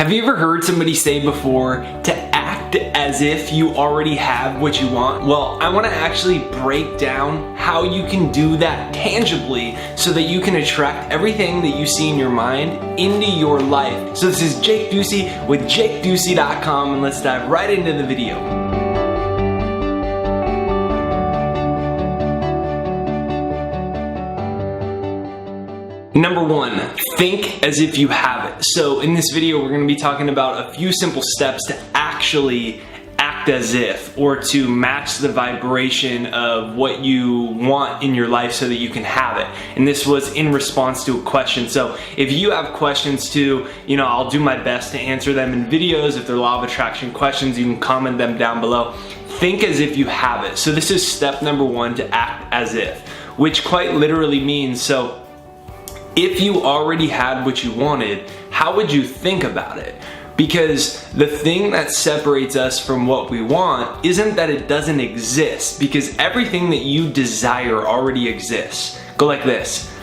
Have you ever heard somebody say before to act as if you already have what you want? Well, I want to actually break down how you can do that tangibly so that you can attract everything that you see in your mind into your life. So this is Jake Ducey with JakeDucey.com, and let's dive right into the video. Number one, think as if you have it. So in this video, we're going to be talking about a few simple steps to actually act as if, or to match the vibration of what you want in your life so that you can have it. And this was in response to a question. So if you have questions too, I'll do my best to answer them in videos. If they're law of attraction questions, you can comment them down below. Think as if you have it. So this is step number one, to act as if, which quite literally means, so if you already had what you wanted, how would you think about it? Because the thing that separates us from what we want isn't that it doesn't exist, because everything that you desire already exists. Go like this.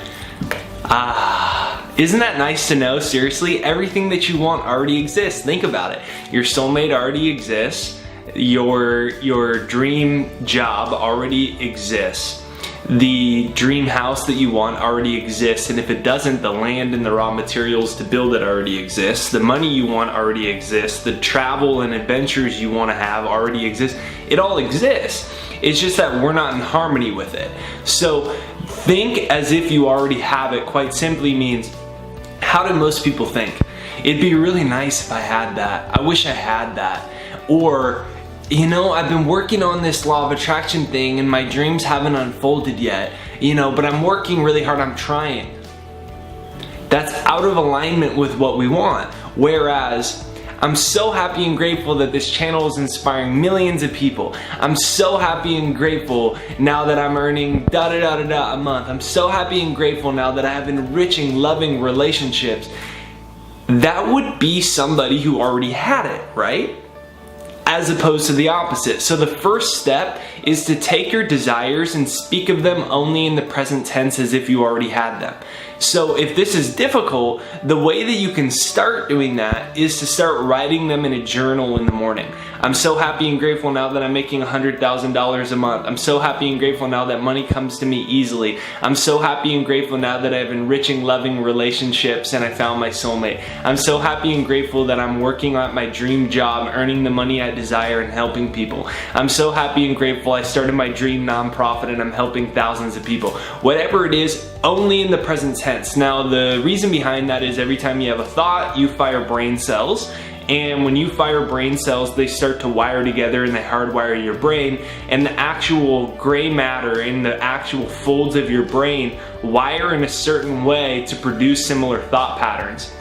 Isn't that nice to know? Seriously, everything that you want already exists. Think about it. Your soulmate already exists. Your dream job already exists. The dream house that you want already exists, and if it doesn't, the land and the raw materials to build it already exists. The money you want already exists. The travel and adventures you want to have already exist. It all exists. It's just that we're not in harmony with it. So think as if you already have it quite simply means, how do most people think? It'd be really nice if I had that. I wish I had that. Or, I've been working on this law of attraction thing and my dreams haven't unfolded yet, but I'm working really hard, I'm trying. That's out of alignment with what we want. Whereas, I'm so happy and grateful that this channel is inspiring millions of people. I'm so happy and grateful now that I'm earning a month. I'm so happy and grateful now that I have enriching, loving relationships. That would be somebody who already had it, right? As opposed to the opposite. So the first step is to take your desires and speak of them only in the present tense as if you already had them. So if this is difficult, the way that you can start doing that is to start writing them in a journal in the morning. I'm so happy and grateful now that I'm making $100,000 a month. I'm so happy and grateful now that money comes to me easily. I'm so happy and grateful now that I have enriching, loving relationships and I found my soulmate. I'm so happy and grateful that I'm working at my dream job, earning the money I desire and helping people. I'm so happy and grateful I started my dream nonprofit and I'm helping thousands of people. Whatever it is, only in the present tense. Now, the reason behind that is every time you have a thought, you fire brain cells. And when you fire brain cells, they start to wire together and they hardwire your brain. And the actual gray matter in the actual folds of your brain wire in a certain way to produce similar thought patterns.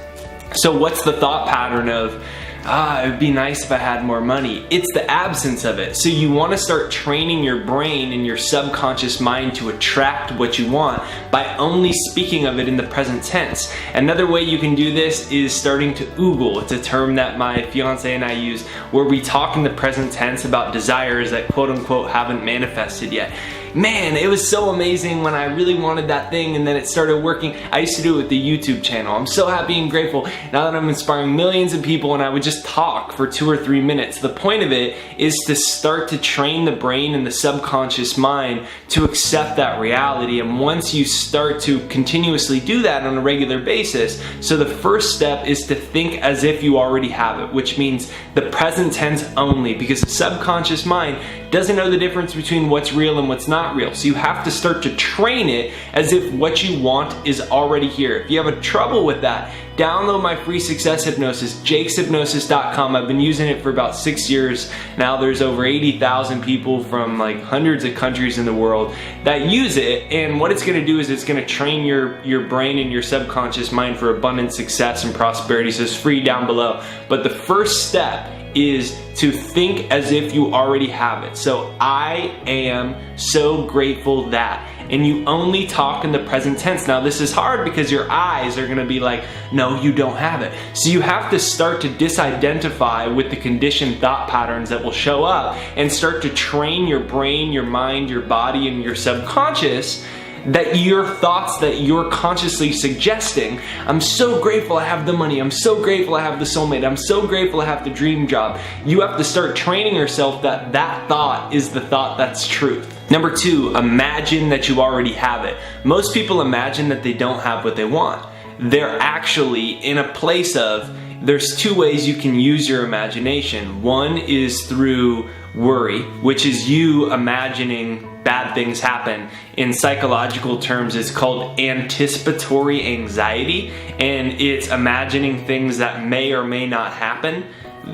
So what's the thought pattern of, it would be nice if I had more money? It's the absence of it. So you want to start training your brain and your subconscious mind to attract what you want by only speaking of it in the present tense. Another way you can do this is starting to oogle. It's a term that my fiance and I use where we talk in the present tense about desires that quote unquote haven't manifested yet. Man, it was so amazing when I really wanted that thing and then it started working. I used to do it with the YouTube channel. I'm so happy and grateful now that I'm inspiring millions of people, and I would just talk for 2 or 3 minutes. The point of it is to start to train the brain and the subconscious mind to accept that reality. And once you start to continuously do that on a regular basis, so the first step is to think as if you already have it, which means the present tense only, because the subconscious mind doesn't know the difference between what's real and what's not real. So you have to start to train it as if what you want is already here. If you have a trouble with that, download my free success hypnosis, jakeshypnosis.com. I've been using it for about 6 years now. There's over 80,000 people from like hundreds of countries in the world that use it, and what it's going to do is it's going to train your brain and your subconscious mind for abundant success and prosperity. So it's free down below. But the first step is to think as if you already have it. So I am so grateful that, and you only talk in the present tense. Now this is hard because your eyes are gonna be like, no, you don't have it. So you have to start to disidentify with the conditioned thought patterns that will show up and start to train your brain, your mind, your body, and your subconscious that your thoughts that you're consciously suggesting, I'm so grateful I have the money, I'm so grateful I have the soulmate, I'm so grateful I have the dream job. You have to start training yourself that that thought is the thought that's truth. Number 2, imagine that you already have it. Most people imagine that they don't have what they want. They're actually in a place of, there's 2 ways you can use your imagination. One is through worry, which is you imagining bad things happen. In psychological terms, it's called anticipatory anxiety, and it's imagining things that may or may not happen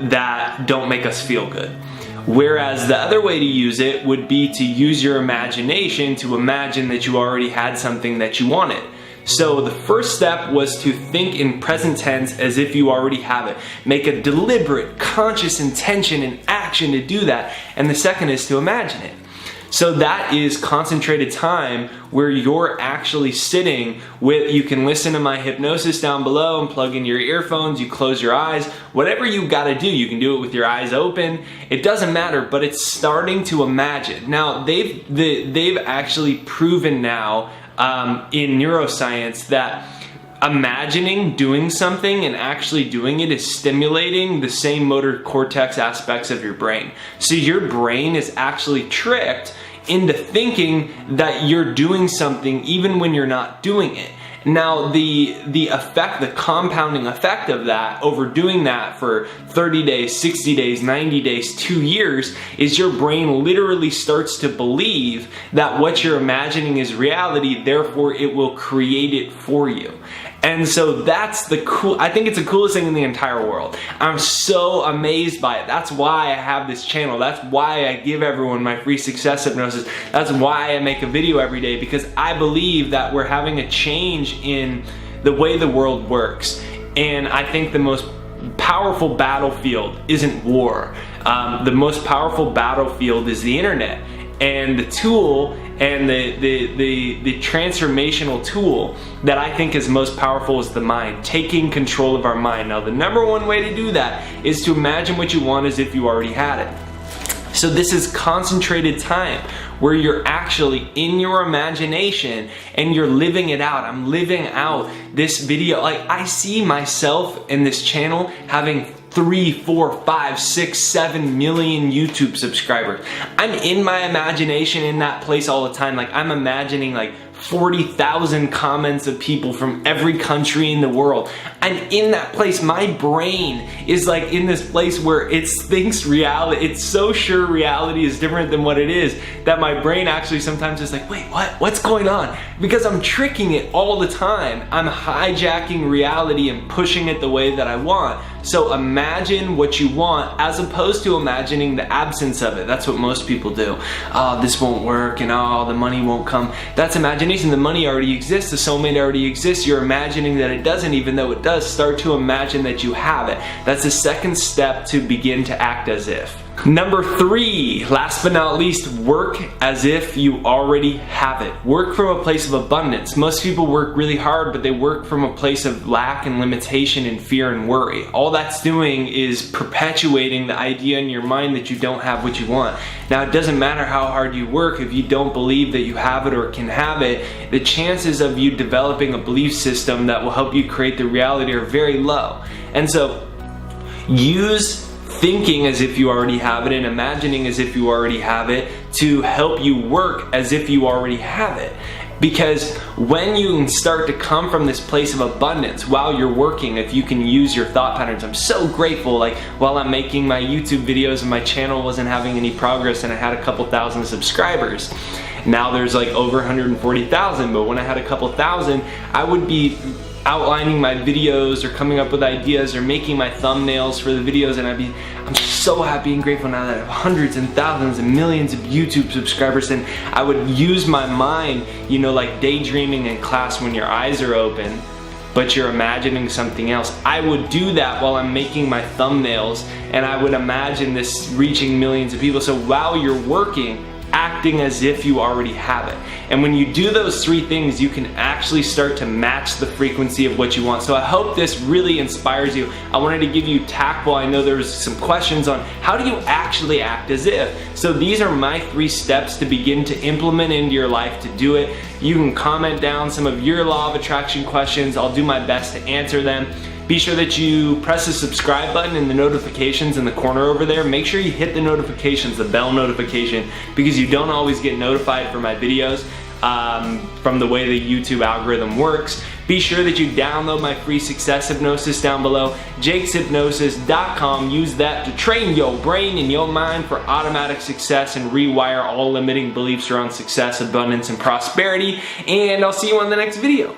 that don't make us feel good. Whereas the other way to use it would be to use your imagination to imagine that you already had something that you wanted. So the first step was to think in present tense as if you already have it. Make a deliberate, conscious intention and action to do that. And the second is to imagine it. So that is concentrated time where you're actually sitting with, you can listen to my hypnosis down below and plug in your earphones, you close your eyes, whatever you gotta do, you can do it with your eyes open, it doesn't matter, but it's starting to imagine. Now, they've actually proven now in neuroscience that imagining doing something and actually doing it is stimulating the same motor cortex aspects of your brain. So your brain is actually tricked into thinking that you're doing something even when you're not doing it. Now the effect, the compounding effect of that, over doing that for 30 days, 60 days, 90 days, 2 years, is your brain literally starts to believe that what you're imagining is reality, therefore it will create it for you. And so that's the cool, I think it's the coolest thing in the entire world. I'm so amazed by it. That's why I have this channel. That's why I give everyone my free success hypnosis. That's why I make a video every day, because I believe that we're having a change in the way the world works. And I think the most powerful battlefield isn't war. The most powerful battlefield is the internet. And the tool and the transformational tool that I think is most powerful is the mind, taking control of our mind. Now, the number one way to do that is to imagine what you want as if you already had it. So this is concentrated time where you're actually in your imagination and you're living it out. I'm living out this video. Like, I see myself in this channel having 3, 4, 5, 6, 7 million YouTube subscribers. I'm in my imagination in that place all the time. Like, I'm imagining like 40,000 comments of people from every country in the world. I'm in that place. My brain is like in this place where it thinks reality, it's so sure reality is different than what it is, that my brain actually sometimes is like, wait, what's going on? Because I'm tricking it all the time. I'm hijacking reality and pushing it the way that I want. So imagine what you want as opposed to imagining the absence of it. That's what most people do. Oh, this won't work, and oh, the money won't come. That's imagination. The money already exists. The soulmate already exists. You're imagining that it doesn't, even though it does. Start to imagine that you have it. That's the second step to begin to act as if. Number 3, last but not least, work as if you already have it. Work from a place of abundance. Most people work really hard, but they work from a place of lack and limitation and fear and worry. All that's doing is perpetuating the idea in your mind that you don't have what you want. Now, it doesn't matter how hard you work if you don't believe that you have it or can have it. The chances of you developing a belief system that will help you create the reality are very low. And so, use thinking as if you already have it and imagining as if you already have it to help you work as if you already have it. Because when you start to come from this place of abundance while you're working, if you can use your thought patterns, I'm so grateful, like while I'm making my YouTube videos and my channel wasn't having any progress and I had a couple thousand subscribers. Now there's like over 140,000, but when I had a couple thousand, I would be outlining my videos or coming up with ideas or making my thumbnails for the videos, and I'm so happy and grateful now that I have hundreds and thousands and millions of YouTube subscribers. And I would use my mind, you know, like daydreaming in class when your eyes are open but you're imagining something else. I would do that while I'm making my thumbnails, and I would imagine this reaching millions of people. So while you're working, acting as if you already have it. And when you do those three things, you can actually start to match the frequency of what you want. So I hope this really inspires you. I wanted to give you tactful. I know there's some questions on how do you actually act as if. So these are my 3 steps to begin to implement into your life to do it. You can comment down some of your law of attraction questions. I'll do my best to answer them. Be sure that you press the subscribe button and the notifications in the corner over there. Make sure you hit the notifications, the bell notification, because you don't always get notified for my videos from the way the YouTube algorithm works. Be sure that you download my free success hypnosis down below, jakeshypnosis.com. Use that to train your brain and your mind for automatic success and rewire all limiting beliefs around success, abundance, and prosperity. And I'll see you on the next video.